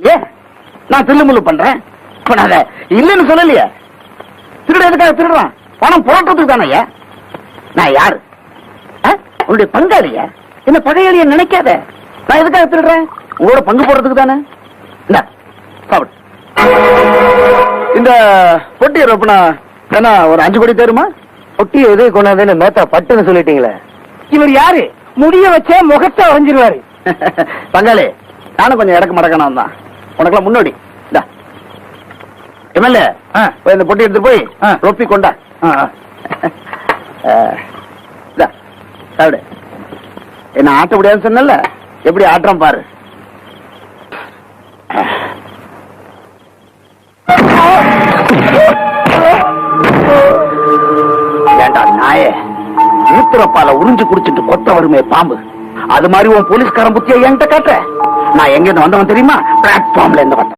ஏ நான் தில்லுமுள்ளு பண்றேன் இப்ப நான் இல்லைன்னு சொல்லலையே. திருட எதுக்காக திருடுறான்? பணம் புரட்டுறதுக்கு தானே. நான் யாரு? உன்னுடைய பங்காளிய என்ன பகையாளிய நினைக்காத. நான் எதுக்காக திருடுறேன்? உங்களோட பங்கு போடுறதுக்கு தானே. இந்த பொட்டியை ரொப்பினா ஏன்னா ஒரு 5 கோடி தருமா? பொட்டி எது கொண்டாந்து மேத்தா பட்டுன்னு சொல்லிட்டீங்களே. இவர் யாரு? முடிய வச்சே முகத்தை வரைஞ்சிருவாரு. பங்காளி நானும் கொஞ்சம் இடக்கு மடக்கணும் தான். உனக்குலாம் முன்னாடி எம்எல்ஏ இந்த பொட்டி எடுத்து போய் ரொப்பி கொண்டா. சாப்பிடு. என்ன ஆட்ட முடியாதுன்னு சொன்னல, எப்படி ஆட்டம் பாரு. ஏண்டா நாயே, மூத்திரப்பால உறிஞ்சு குடிச்சிட்டு கொத்த வருமே பாம்பு, அது மாதிரி உன் போலீஸ்காரன் புத்தியை என்கிட்ட காட்ட. நான் எங்க இருந்து வந்தவன் தெரியுமா? பிளாட்ஃபார்ம்ல இருந்து வந்தேன்.